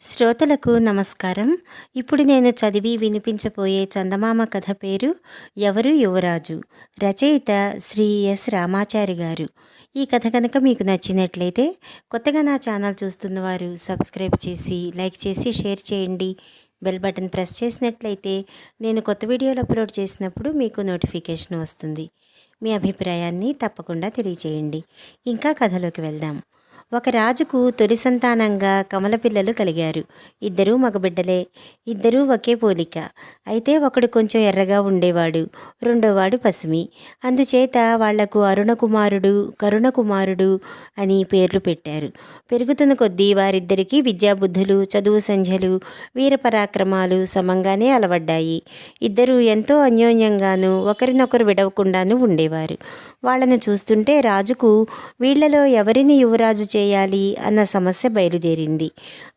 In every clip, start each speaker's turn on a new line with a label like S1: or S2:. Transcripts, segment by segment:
S1: శ్రోతలకు నమస్కారం. ఇప్పుడు నేను చదివి వినిపించబోయే చందమామ కథ పేరు ఎవరు యువరాజు. రచయిత శ్రీ ఎస్ రామాచారి గారు. ఈ కథ కనుక మీకు నచ్చినట్లయితే కొత్తగా నా ఛానల్ చూస్తున్నవారు సబ్స్క్రైబ్ చేసి లైక్ చేసి షేర్ చేయండి. బెల్ బటన్ ప్రెస్ చేసినట్లయితే నేను కొత్త వీడియోలు అప్లోడ్ చేసినప్పుడు మీకు నోటిఫికేషన్ వస్తుంది. మీ అభిప్రాయాన్ని తప్పకుండా తెలియచేయండి. ఇంకా కథలోకి వెళ్దాం. ఒక రాజుకు తొలి సంతానంగా కమల పిల్లలు కలిగారు. ఇద్దరూ మగబిడ్డలే. ఇద్దరూ ఒకే పోలిక. అయితే ఒకడు కొంచెం ఎర్రగా ఉండేవాడు, రెండోవాడు పసిమి. అందుచేత వాళ్లకు అరుణకుమారుడు, కరుణకుమారుడు అని పేర్లు పెట్టారు. పెరుగుతున్న కొద్దీ వారిద్దరికీ విద్యాబుద్ధులు, చదువు సంధ్యలు, వీరపరాక్రమాలు సమంగానే అలవడ్డాయి. ఇద్దరూ ఎంతో అన్యోన్యంగానూ ఒకరినొకరు విడవకుండానూ ఉండేవారు. వాళ్ళను చూస్తుంటే రాజుకు వీళ్లలో ఎవరిని యువరాజు చేయాలి అన్న సమస్య బయలుదేరింది.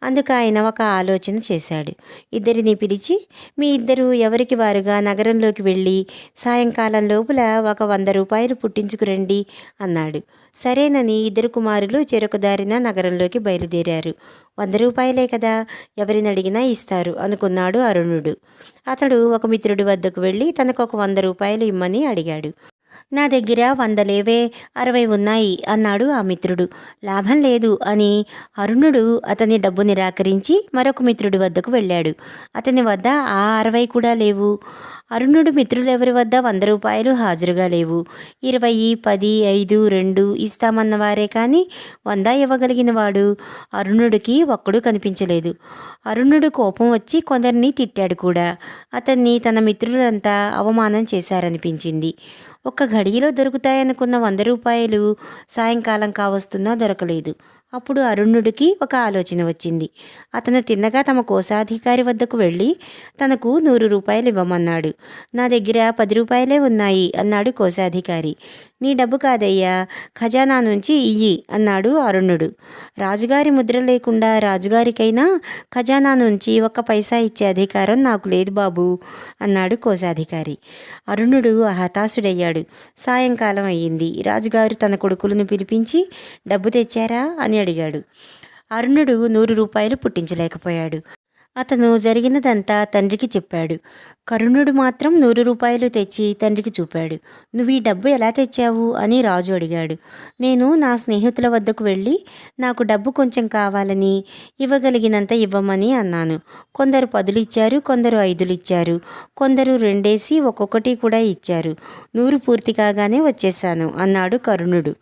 S1: అందుకు ఆయన ఒక ఆలోచన చేశాడు. ఇద్దరిని పిలిచి, మీ ఇద్దరు ఎవరికి వారుగా నగరంలోకి వెళ్ళి సాయంకాలం లోపల ఒక 100 రూపాయలు పుట్టించుకురండి అన్నాడు. సరేనని ఇద్దరు కుమారులు చెరొక దారిన నగరంలోకి బయలుదేరారు. 100 రూపాయలే కదా, ఎవరిని అడిగినా ఇస్తారు అనుకున్నాడు అరుణుడు. అతడు ఒక మిత్రుడి వద్దకు వెళ్ళి తనకు ఒక 100 రూపాయలు ఇమ్మని అడిగాడు. నా దగ్గర 100 లేవే, 60 ఉన్నాయి అన్నాడు ఆ మిత్రుడు. లాభం లేదు అని అరుణుడు అతని డబ్బు నిరాకరించి మరొక మిత్రుడి వద్దకు వెళ్ళాడు. అతని వద్ద ఆ 60 కూడా లేవు. అరుణుడు మిత్రులెవరి వద్ద 100 రూపాయలు హాజరుగా లేవు. 20, 10, 5, 2 ఇస్తామన్నవారే కానీ 100 ఇవ్వగలిగిన వాడు అరుణుడికి ఒక్కడూ కనిపించలేదు. అరుణుడు కోపం వచ్చి కొందరిని తిట్టాడు కూడా. అతన్ని తన మిత్రులంతా అవమానం చేశారనిపించింది. ఒక్క ఘడియలో దొరుకుతాయనుకున్న 100 రూపాయలు సాయంకాలం కావస్తున్నా దొరకలేదు. అప్పుడు అరుణుడికి ఒక ఆలోచన వచ్చింది. అతను తిన్నగా తమ కోశాధికారి వద్దకు వెళ్ళి తనకు 100 రూపాయలు ఇవ్వమన్నాడు. నా దగ్గర 10 రూపాయలే ఉన్నాయి అన్నాడు కోశాధికారి. నీ డబ్బు కాదయ్యా, ఖజానా నుంచి ఇయ్యి అన్నాడు అరుణుడు. రాజుగారి ముద్ర లేకుండా రాజుగారికైనా ఖజానా నుంచి 1 పైసా ఇచ్చే అధికారం నాకు లేదు బాబు అన్నాడు కోశాధికారి. అరుణుడు హతాశుడయ్యాడు. సాయంకాలం అయ్యింది. రాజుగారు తన కొడుకులను పిలిపించి డబ్బు తెచ్చారా అని అడిగాడు. అరుణుడు 100 రూపాయలు పుట్టించలేకపోయాడు. అతను జరిగినదంతా తండ్రికి చెప్పాడు. కరుణుడు మాత్రం 100 రూపాయలు తెచ్చి తండ్రికి చూపాడు. నువ్వు ఈ డబ్బు ఎలా తెచ్చావు అని రాజు అడిగాడు. నేను నా స్నేహితుల వద్దకు వెళ్ళి నాకు డబ్బు కొంచెం కావాలని ఇవ్వగలిగినంత ఇవ్వమని అన్నాను. కొందరు 10 ఇచ్చారు, కొందరు 5 ఇచ్చారు, కొందరు 2 ఒక్కొక్కటి కూడా ఇచ్చారు. 100 పూర్తి కాగానే వచ్చేశాను అన్నాడు కరుణుడు.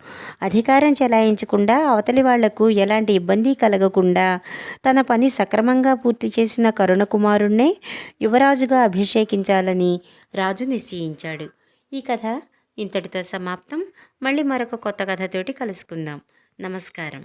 S1: అధికారం చెలాయించకుండా అవతలి వాళ్లకు ఎలాంటి ఇబ్బంది కలగకుండా తన పని సక్రమంగా పూర్తి చేసిన కరుణకుమారుణ్ణే యువరాజుగా అభిషేకించాలని రాజు నిశ్చయించాడు. ఈ కథ ఇంతటితో సమాప్తం. మళ్ళీ మరొక కొత్త కథతోటి కలుసుకుందాం. నమస్కారం.